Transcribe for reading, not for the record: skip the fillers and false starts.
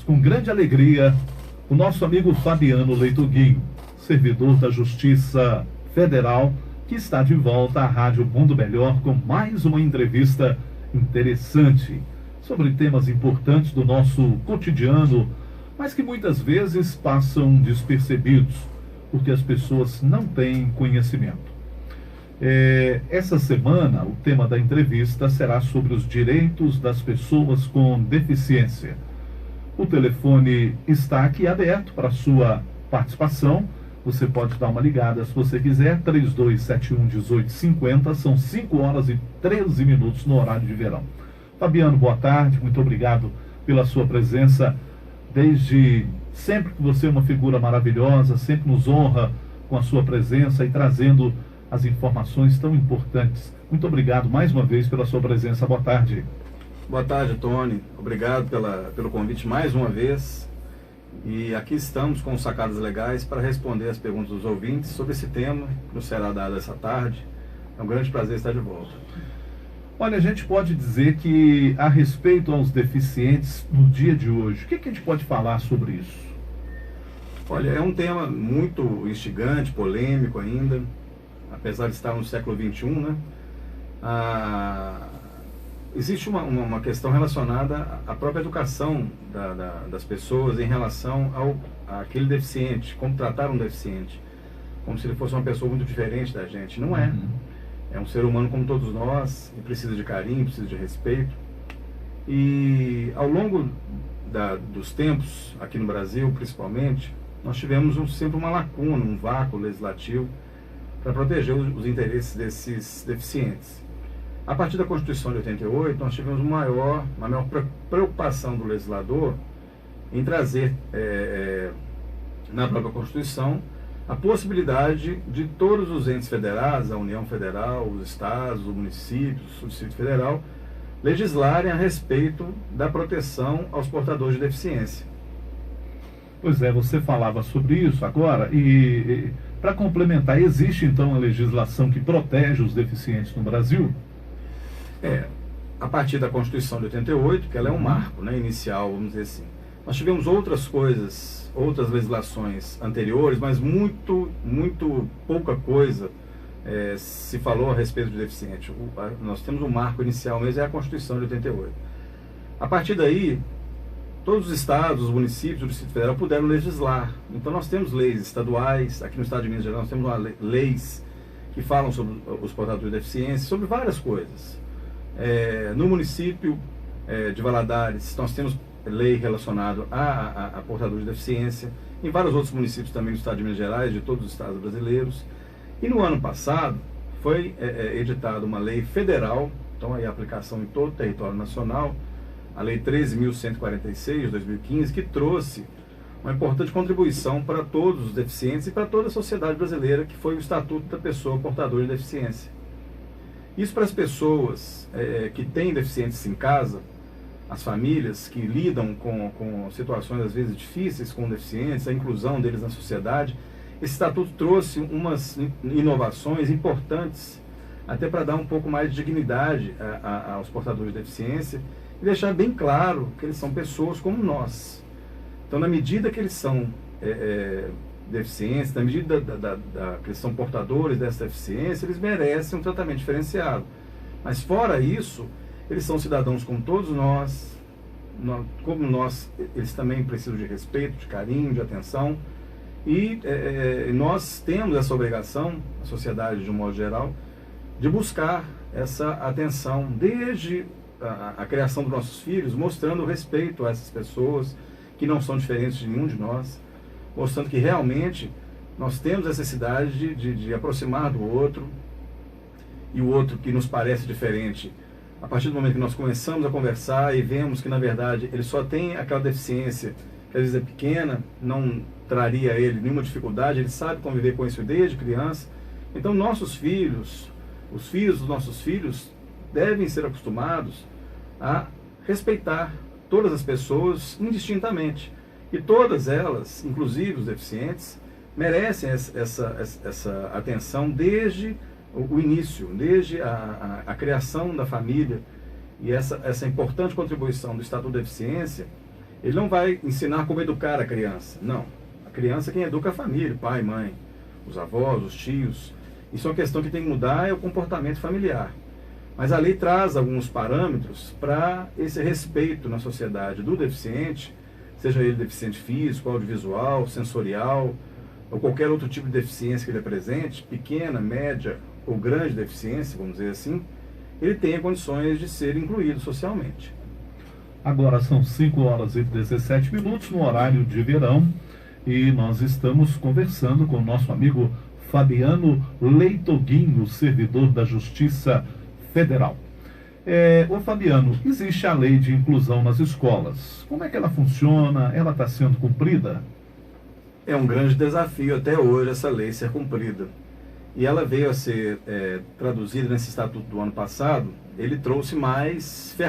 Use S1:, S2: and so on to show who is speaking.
S1: Com grande alegria, o nosso amigo Fabiano Leituguinho, servidor da Justiça Federal, que está de volta à Rádio Mundo Melhor com mais uma entrevista interessante sobre temas importantes do nosso cotidiano, mas que muitas vezes passam despercebidos, porque as pessoas não têm conhecimento. Essa semana, o tema da entrevista será sobre os direitos das pessoas com deficiência. O telefone está aqui aberto para sua participação. Você pode dar uma ligada se você quiser, 3271-1850, são 5 horas e 13 minutos no horário de verão. Fabiano, boa tarde, muito obrigado pela sua presença. Desde sempre que você é uma figura maravilhosa, sempre nos honra com a sua presença e trazendo as informações tão importantes. Muito obrigado mais uma vez pela sua presença, boa tarde.
S2: Boa tarde, Tony. Obrigado pelo convite mais uma vez. E aqui estamos com sacadas legais para responder as perguntas dos ouvintes sobre esse tema que nos será dado essa tarde. É um grande prazer estar de volta.
S1: Olha, a gente pode dizer que a respeito aos deficientes no dia de hoje, o que a gente pode falar sobre isso?
S2: Olha, é um tema muito instigante, polêmico ainda, apesar de estar no século XXI, né? Existe uma questão relacionada à própria educação das pessoas em relação àquele deficiente, como tratar um deficiente, como se ele fosse uma pessoa muito diferente da gente. Não é. É um ser humano como todos nós, e precisa de carinho, precisa de respeito. E ao longo dos tempos, aqui no Brasil principalmente, nós tivemos sempre uma lacuna, um vácuo legislativo para proteger os interesses desses deficientes. A partir da Constituição de 88, nós tivemos uma maior preocupação do legislador em trazer na própria Constituição a possibilidade de todos os entes federais, a União Federal, os estados, os municípios, o Distrito Federal, legislarem a respeito da proteção aos portadores de deficiência.
S1: Pois é, você falava sobre isso agora e para complementar, existe então a legislação que protege os deficientes no Brasil?
S2: A partir da Constituição de 88, que ela é um marco, né, inicial, vamos dizer assim. Nós tivemos outras coisas, outras legislações anteriores, mas muito pouca coisa se falou a respeito de deficiente. Nós temos um marco inicial mesmo, é a Constituição de 88. A partir daí, todos os estados, os municípios, o Distrito Federal puderam legislar. Então nós temos leis estaduais, aqui no estado de Minas Gerais nós temos leis que falam sobre os portadores de deficiência, sobre várias coisas. No município de Valadares, nós temos lei relacionada a portadores de deficiência, em vários outros municípios também do estado de Minas Gerais, de todos os estados brasileiros. E no ano passado foi editada uma lei federal, então aí a aplicação em todo o território nacional, a Lei 13.146 de 2015, que trouxe uma importante contribuição para todos os deficientes e para toda a sociedade brasileira, que foi o Estatuto da Pessoa Portadora de Deficiência. Isso para as pessoas que têm deficientes em casa, as famílias que lidam com situações às vezes difíceis com deficientes, a inclusão deles na sociedade. Esse estatuto trouxe umas inovações importantes, até para dar um pouco mais de dignidade aos portadores de deficiência e deixar bem claro que eles são pessoas como nós. Então, na medida que eles são deficientes, na medida que eles são portadores dessa deficiência, eles merecem um tratamento diferenciado. Mas fora isso, eles são cidadãos como todos nós, como nós, eles também precisam de respeito, de carinho, de atenção, e nós temos essa obrigação, a sociedade de um modo geral, de buscar essa atenção desde a criação dos nossos filhos, mostrando respeito a essas pessoas que não são diferentes de nenhum de nós, mostrando que realmente nós temos necessidade de aproximar do outro, e o outro que nos parece diferente, a partir do momento que nós começamos a conversar e vemos que na verdade ele só tem aquela deficiência que às vezes é pequena, não traria a ele nenhuma dificuldade, ele sabe conviver com isso desde criança. Então nossos filhos, os filhos dos nossos filhos, devem ser acostumados a respeitar todas as pessoas indistintamente. E todas elas, inclusive os deficientes, merecem essa atenção desde o início, desde a criação da família. E essa importante contribuição do Estatuto da Deficiência, Ele não vai ensinar como educar a criança, não. A criança quem educa é a família, pai, mãe, os avós, os tios. Isso é uma questão que tem que mudar, é o comportamento familiar. Mas a lei traz alguns parâmetros para esse respeito na sociedade do deficiente, seja ele deficiente físico, audiovisual, sensorial, ou qualquer outro tipo de deficiência que ele apresente, pequena, média ou grande deficiência, vamos dizer assim, ele tenha condições de ser incluído socialmente.
S1: Agora são 5h17 no horário de verão e nós estamos conversando com o nosso amigo Fabiano Leitoguinho, servidor da Justiça Federal. Ô Fabiano, existe a lei de inclusão nas escolas. Como é que ela funciona? Ela está sendo cumprida?
S2: É um grande desafio até hoje essa lei ser cumprida. E ela veio a ser traduzida nesse estatuto do ano passado. Ele trouxe mais ferramentas